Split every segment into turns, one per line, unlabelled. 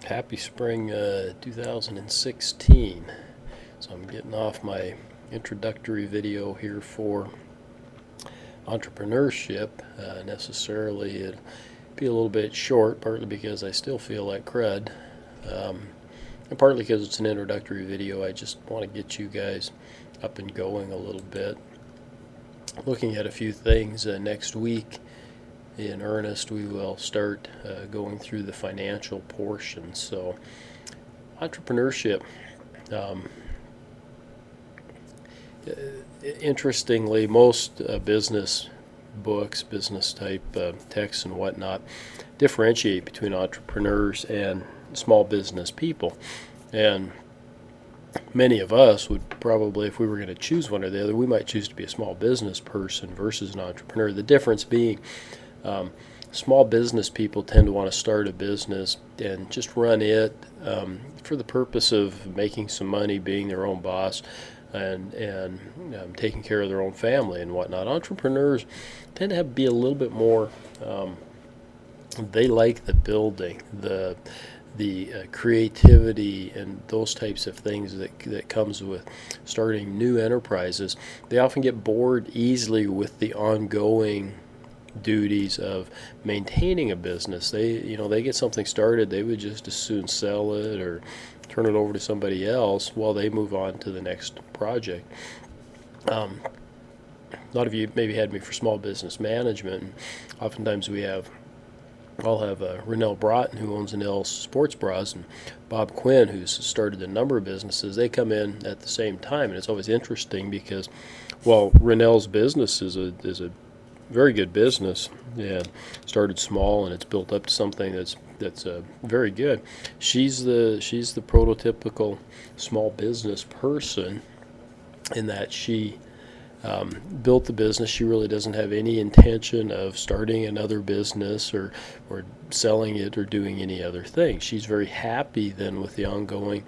Happy spring 2016. So I'm getting off my introductory video here for entrepreneurship. Necessarily it'll be a little bit short, partly because I still feel like crud, and partly because it's an introductory video. I just want to get you guys up and going a little bit. Looking at a few things next week. In earnest, we will start going through the financial portion. So, entrepreneurship. Interestingly, most business books, business type texts and whatnot, differentiate between entrepreneurs and small business people. And many of us would probably, if we were going to choose one or the other, we might choose to be a small business person versus an entrepreneur. The difference being, small business people tend to want to start a business and just run it for the purpose of making some money, being their own boss, and taking care of their own family and whatnot. Entrepreneurs tend to have to be a little bit more. They like the building, the creativity, and those types of things that comes with starting new enterprises. They often get bored easily with the ongoing duties of maintaining a business. They get something started, they would just as soon sell it or turn it over to somebody else while they move on to the next project. A lot of you maybe had me for small business management, and oftentimes I'll have Rennell Broughton, who owns Nell Sports Bras, and Bob Quinn, who's started a number of businesses. They come in at the same time, and it's always interesting because, well, Rennell's business is a very good business, and started small, and it's built up to something that's very good. She's the prototypical small business person in that she built the business. She really doesn't have any intention of starting another business or selling it or doing any other thing. She's very happy then with the ongoing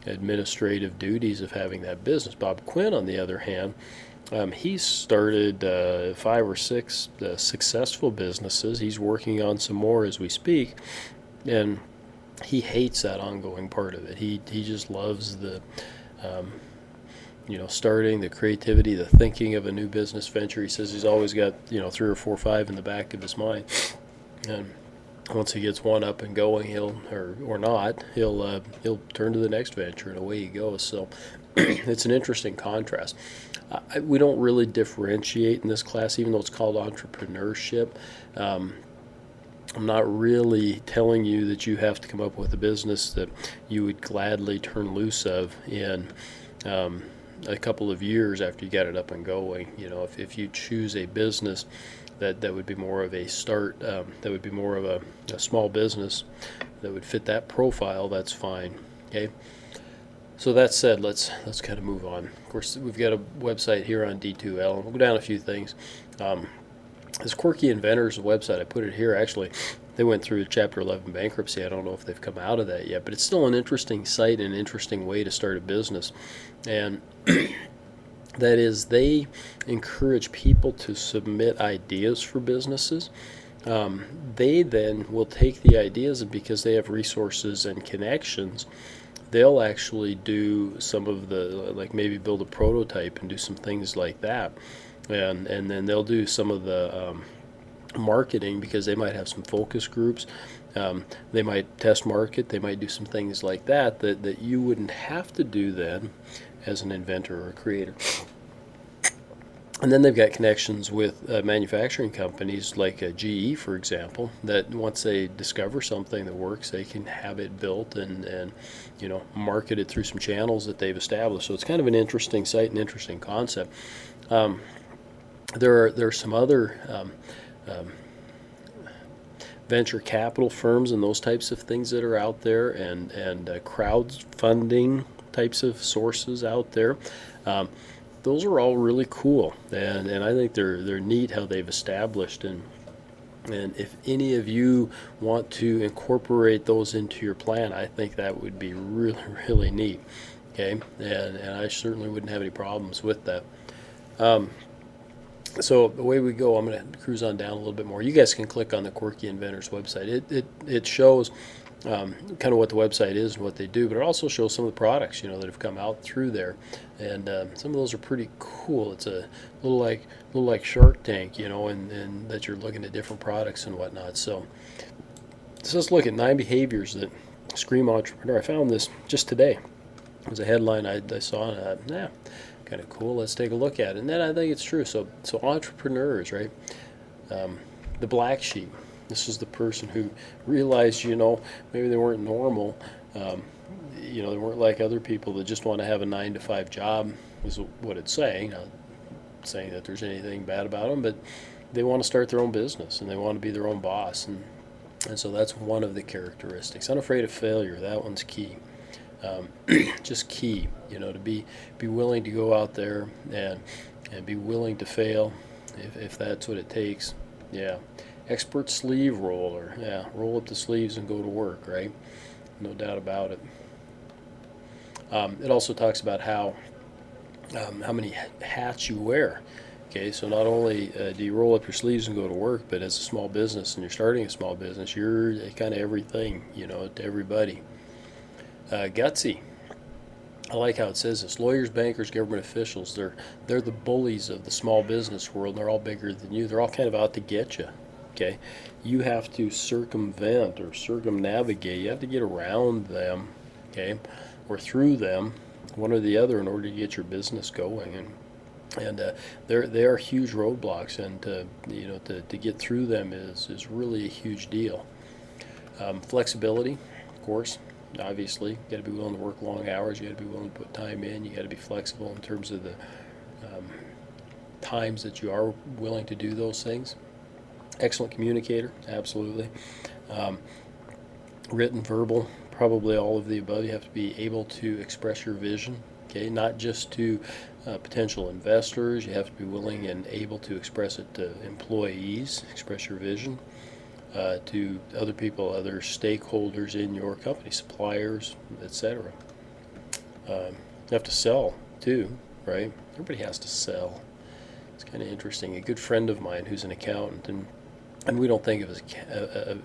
administrative duties of having that business. Bob Quinn, on the other hand, he's started 5 or 6 successful businesses. He's working on some more as we speak, and he hates that ongoing part of it. He just loves the starting, the creativity, the thinking of a new business venture. He says he's always got 3 or 4 or 5 in the back of his mind, and once he gets one up and going, he'll turn to the next venture, and away he goes. So it's an interesting contrast. We don't really differentiate in this class, even though it's called entrepreneurship. I'm not really telling you that you have to come up with a business that you would gladly turn loose of in a couple of years after you got it up and going. If you choose a business that would be more of a start, that would be more of a small business that would fit that profile, that's fine. Okay. So that said, let's kind of move on. Of course, we've got a website here on D2L, and we'll go down a few things. This Quirky Inventors website, I put it here. Actually, they went through Chapter 11 bankruptcy. I don't know if they've come out of that yet, but it's still an interesting site and an interesting way to start a business. And that is, they encourage people to submit ideas for businesses. They then will take the ideas, and because they have resources and connections, they'll actually do some of the, like maybe build a prototype and do some things like that. And then they'll do some of the marketing, because they might have some focus groups. They might test market. They might do some things like that you wouldn't have to do then as an inventor or a creator. And then they've got connections with manufacturing companies like GE, for example, that once they discover something that works, they can have it built and market it through some channels that they've established. So it's kind of an interesting site, an interesting concept. There are some other venture capital firms and those types of things that are out there, and crowdfunding types of sources out there. Those are all really cool, and I think they're neat how they've established, and if any of you want to incorporate those into your plan, I think that would be really, really neat. Okay, and I certainly wouldn't have any problems with that. So the way we go, I'm going to cruise on down a little bit more. You guys can click on the Quirky Inventors website. It shows kind of what the website is and what they do, but it also shows some of the products, that have come out through there, and some of those are pretty cool. It's a little like Shark Tank, and that you're looking at different products and whatnot. So let's look at 9 behaviors that scream entrepreneur. I found this just today. It was a headline I saw, and I thought, kind of cool. Let's take a look at it. And then I think it's true. So entrepreneurs, right? The black sheep. This is the person who realized, maybe they weren't normal. They weren't like other people that just want to have a 9-to-5 job, is what it's saying. Not saying that there's anything bad about them, but they want to start their own business and they want to be their own boss. And so that's one of the characteristics. Unafraid of failure. That one's key. Just key, to be willing to go out there and be willing to fail if that's what it takes. Yeah. Expert sleeve roller. Yeah, roll up the sleeves and go to work, right? No doubt about it. It also talks about how many hats you wear. Okay, so not only do you roll up your sleeves and go to work, but as a small business and you're starting a small business, you're kind of everything, to everybody. Gutsy. I like how it says this. Lawyers, bankers, government officials, they're the bullies of the small business world, and they're all bigger than you. They're all kind of out to get you. Okay, you have to circumvent or circumnavigate. You have to get around them, okay, or through them, one or the other, in order to get your business going. And they are huge roadblocks, and to get through them is really a huge deal. Flexibility, of course. Obviously, you got to be willing to work long hours. You got to be willing to put time in. You got to be flexible in terms of the times that you are willing to do those things. Excellent communicator, absolutely. Written, verbal, probably all of the above. You have to be able to express your vision, okay, not just to potential investors. You have to be willing and able to express it to employees, express your vision to other people, other stakeholders in your company, suppliers, etc. You have to sell too, right? Everybody has to sell. It's kind of interesting. A good friend of mine who's an accountant, and we don't think of as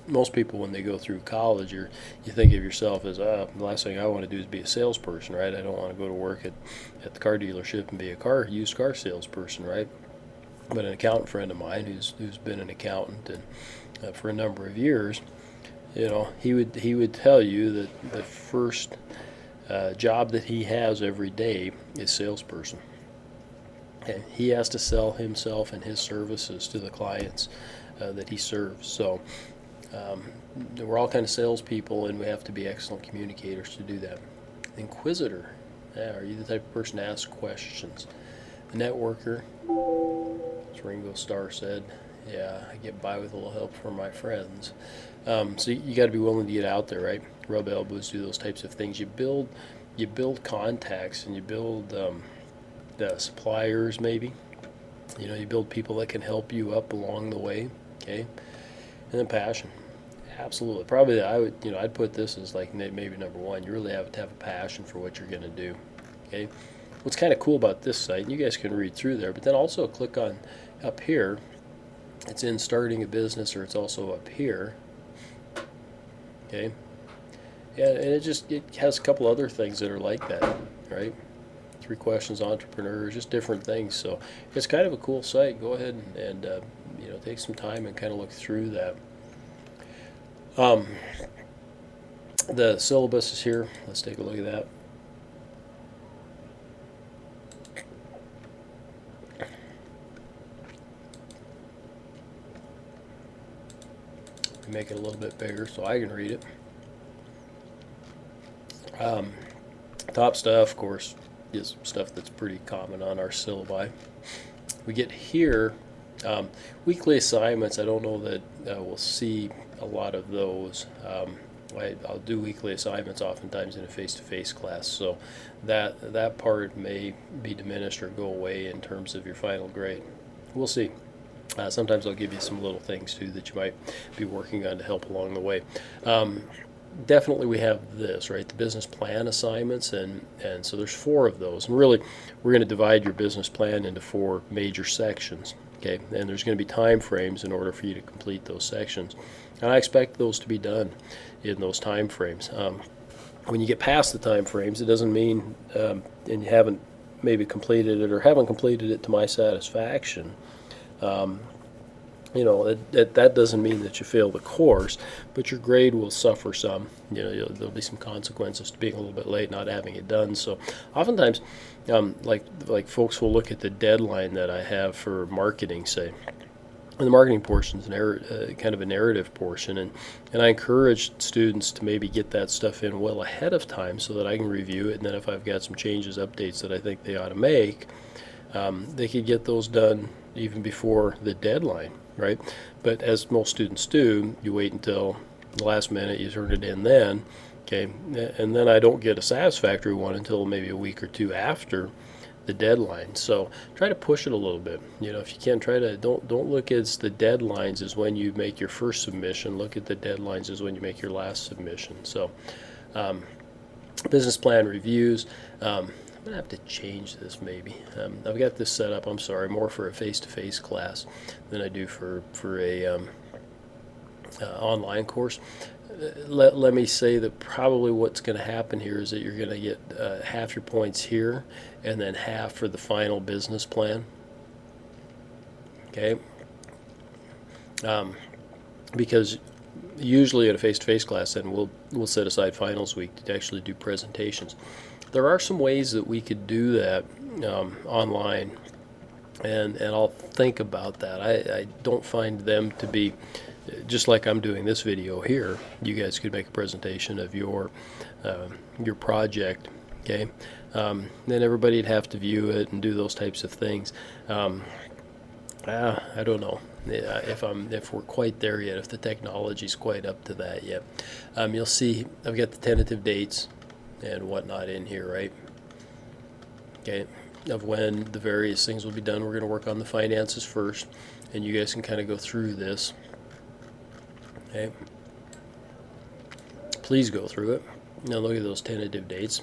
most people when they go through college, you think of yourself as the last thing I want to do is be a salesperson, right? I don't want to go to work at the car dealership and be a used car salesperson, right? But an accountant friend of mine who's been an accountant and for a number of years, he would tell you that the first job that he has every day is salesperson. And he has to sell himself and his services to the clients that he serves. So we're all kind of salespeople, and we have to be excellent communicators to do that. Inquisitor. Yeah, are you the type of person to ask questions? A networker. As Ringo Starr said, yeah, I get by with a little help from my friends. So you got to be willing to get out there, right? Rub elbows, do those types of things. You build contacts, and you build the suppliers, maybe. You build people that can help you up along the way, okay? And then passion. Absolutely. Probably I'd put this as like maybe number one. You really have to have a passion for what you're going to do, okay? What's kind of cool about this site, and you guys can read through there, but then also click on up here. It's in starting a business, or it's also up here, okay? Yeah, and it has a couple other things that are like that, right? 3 questions, entrepreneurs, just different things. So it's kind of a cool site. Go ahead and take some time and kind of look through that. The syllabus is here. Let's take a look at that. Make it a little bit bigger so I can read it. Top stuff, of course, is stuff that's pretty common on our syllabi. We get here, weekly assignments. I don't know that we'll see a lot of those. I'll do weekly assignments oftentimes in a face-to-face class, so that part may be diminished or go away in terms of your final grade. We'll see. Sometimes I'll give you some little things too that you might be working on to help along the way. Definitely we have this, right, the business plan assignments, and so there's 4 of those. And really, we're going to divide your business plan into 4 major sections. Okay, and there's going to be time frames in order for you to complete those sections, and I expect those to be done in those time frames. When you get past the time frames, it doesn't mean and you haven't maybe completed it or haven't completed it to my satisfaction. That doesn't mean that you fail the course, but your grade will suffer some. There'll be some consequences to being a little bit late, not having it done. So oftentimes, like folks will look at the deadline that I have for marketing, say, and the marketing portion is kind of a narrative portion, and I encourage students to maybe get that stuff in well ahead of time so that I can review it, and then if I've got some changes, updates that I think they ought to make, they could get those done even before the deadline, right? But as most students do, you wait until the last minute, you turn it in then, okay, and then I don't get a satisfactory one until maybe a week or two after the deadline. So try to push it a little bit. If you can, don't look at the deadlines as when you make your first submission. Look at the deadlines as when you make your last submission. So business plan reviews. I'm gonna have to change this maybe. I've got this set up, I'm sorry, more for a face-to-face class than I do for a online course. Let me say that probably what's going to happen here is that you're going to get half your points here and then half for the final business plan. Okay? Because usually at a face-to-face class, then we'll set aside finals week to actually do presentations. There are some ways that we could do that online, and I'll think about that. I don't find them to be, just like I'm doing this video here, you guys could make a presentation of your project, okay? Then everybody'd have to view it and do those types of things. I don't know if we're quite there yet, if the technology's quite up to that yet. You'll see I've got the tentative dates and whatnot in here, right? Okay, of when the various things will be done. We're going to work on the finances first, and you guys can kind of go through this. Okay, please go through it. Now look at those tentative dates,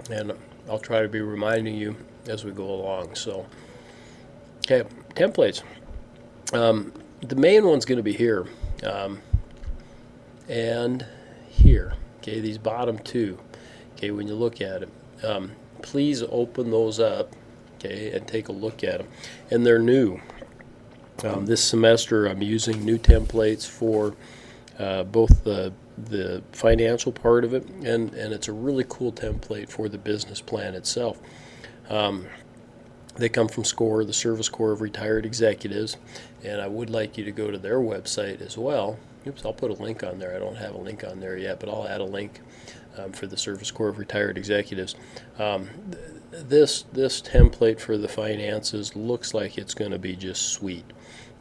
and I'll try to be reminding you as we go along. So, okay, templates. The main one's going to be here and here. Okay, these bottom two. Okay, when you look at it, please open those up. Okay, and take a look at them. And they're new. This semester I'm using new templates for both the financial part of it, and it's a really cool template for the business plan itself. They come from SCORE, the Service Corps of Retired Executives, and I would like you to go to their website as well. Oops, I'll put a link on there. I don't have a link on there yet, but I'll add a link for the Service Corps of Retired Executives. This template for the finances looks like it's going to be just sweet.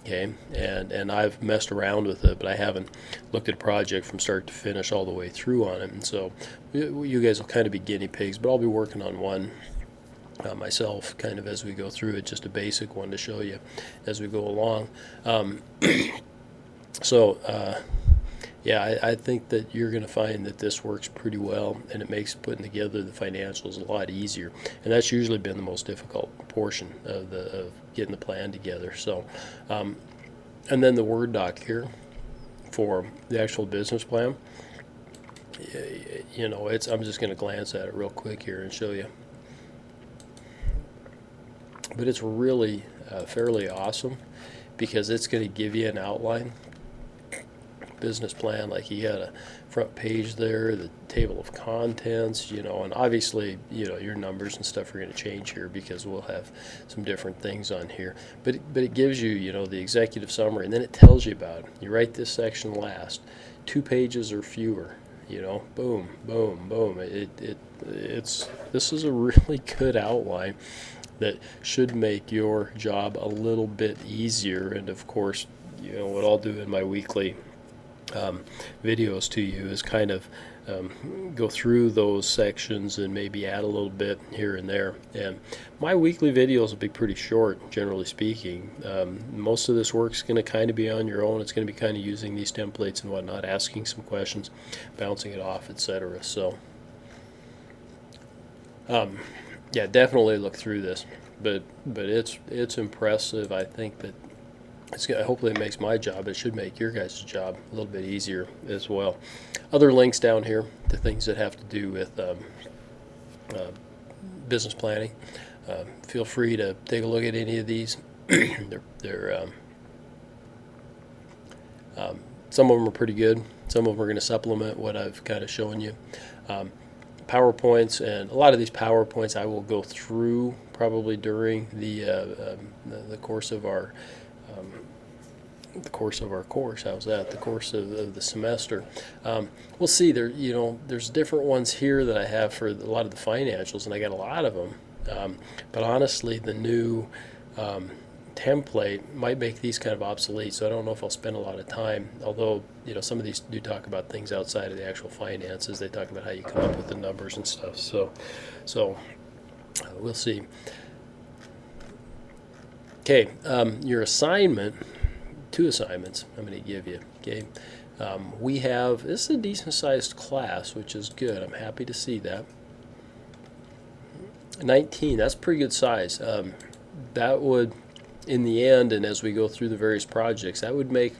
Okay, and I've messed around with it, but I haven't looked at a project from start to finish all the way through on it, and so you guys will kind of be guinea pigs, but I'll be working on one myself kind of as we go through it, just a basic one to show you as we go along. Yeah, I think that you're going to find that this works pretty well, and it makes putting together the financials a lot easier. And that's usually been the most difficult portion of getting the plan together. So, and then the Word doc here for the actual business plan. I'm just going to glance at it real quick here and show you. But it's really fairly awesome because it's going to give you an outline. Business plan, like you got a front page there, the table of contents, and obviously, your numbers and stuff are going to change here because we'll have some different things on here. But it gives you, the executive summary, and then it tells you about it. You write this section last, 2 pages or fewer. Boom, boom, boom. This is a really good outline that should make your job a little bit easier. And of course, what I'll do in my weekly videos to you is kind of go through those sections and maybe add a little bit here and there. And my weekly videos will be pretty short, generally speaking. Most of this work's going to kind of be on your own. It's going to be kind of using these templates and whatnot, asking some questions, bouncing it off, etc. So yeah, definitely look through this. but it's impressive. I think that hopefully it makes my job. It should make your guys' job a little bit easier as well. Other links down here to things that have to do with business planning. Feel free to take a look at any of these. They're some of them are pretty good. Some of them are going to supplement what I've kind of shown you. PowerPoints, and a lot of these PowerPoints I will go through probably during the course of our course. How's that? The course of the semester. We'll see. There's different ones here that I have for a lot of the financials, and I got a lot of them. But honestly, the new template might make these kind of obsolete, so I don't know if I'll spend a lot of time. Although some of these do talk about things outside of the actual finances. They talk about how you come up with the numbers and stuff. So we'll see. Okay, your assignment. 2 assignments I'm going to give you. Okay, this is a decent sized class, which is good. I'm happy to see that. 19, that's pretty good size. That would, in the end, and as we go through the various projects, that would make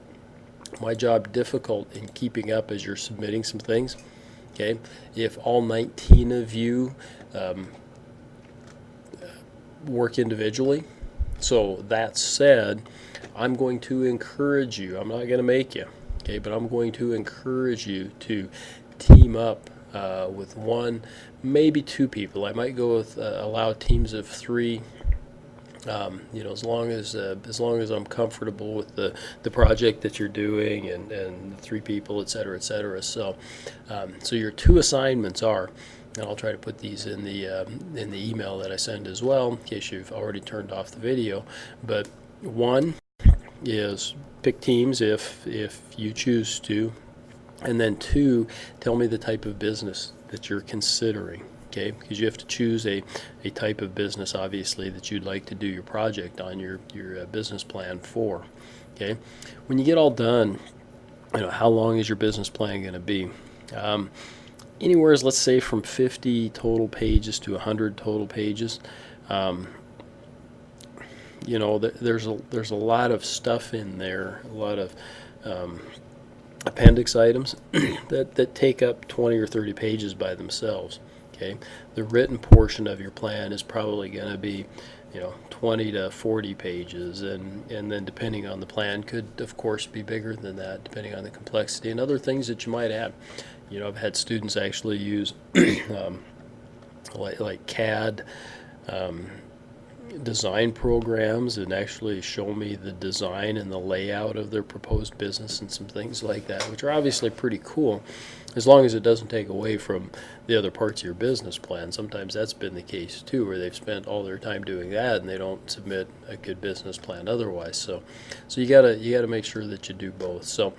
my job difficult in keeping up as you're submitting some things. Okay, if all 19 of you work individually. So that said, I'm going to encourage you. I'm not going to make you, okay, but I'm going to encourage you to team up with 1, maybe 2 people. I might go with allow teams of 3. As long as I'm comfortable with the project that you're doing and 3 people, et cetera, et cetera. So your 2 assignments are, and I'll try to put these in the email that I send as well, in case you've already turned off the video. But 1 is pick teams if you choose to, and then 2, tell me the type of business that you're considering. Okay, because you have to choose a type of business, obviously, that you'd like to do your project on, your business plan for. Okay, when you get all done, how long is your business plan going to be? Anywhere, let's say, from 50 total pages to 100 total pages. There's a lot of stuff in there, a lot of appendix items that take up 20 or 30 pages by themselves. Okay, the written portion of your plan is probably going to be 20 to 40 pages, and then depending on the plan, could of course be bigger than that, depending on the complexity and other things that you might add. I've had students actually use like CAD design programs and actually show me the design and the layout of their proposed business and some things like that, which are obviously pretty cool, as long as it doesn't take away from the other parts of your business plan. Sometimes that's been the case too, where they've spent all their time doing that and they don't submit a good business plan otherwise. So you gotta make sure that you do both. So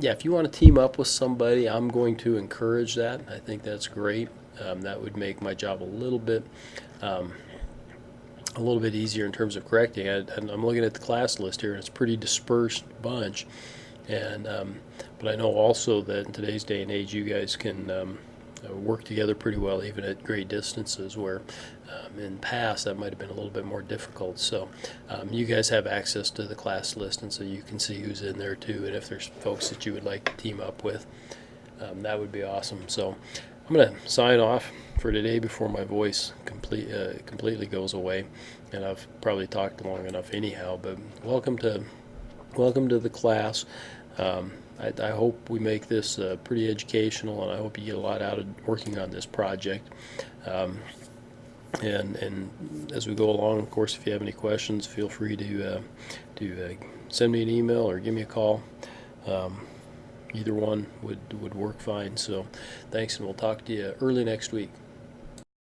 if you want to team up with somebody, I'm going to encourage that. I think that's great. That would make my job a little bit easier in terms of correcting. And I'm looking at the class list here, and it's a pretty dispersed bunch. And but I know also that in today's day and age, you guys can work together pretty well, even at great distances, where in the past that might have been a little bit more difficult. So you guys have access to the class list, and so you can see who's in there too, and if there's folks that you would like to team up with, that would be awesome. So I'm going to sign off for today before my voice completely goes away, and I've probably talked long enough anyhow. But welcome to the class. I hope we make this pretty educational, and I hope you get a lot out of working on this project. And as we go along, of course, if you have any questions, feel free to send me an email or give me a call. Either one would work fine. So thanks, and we'll talk to you early next week.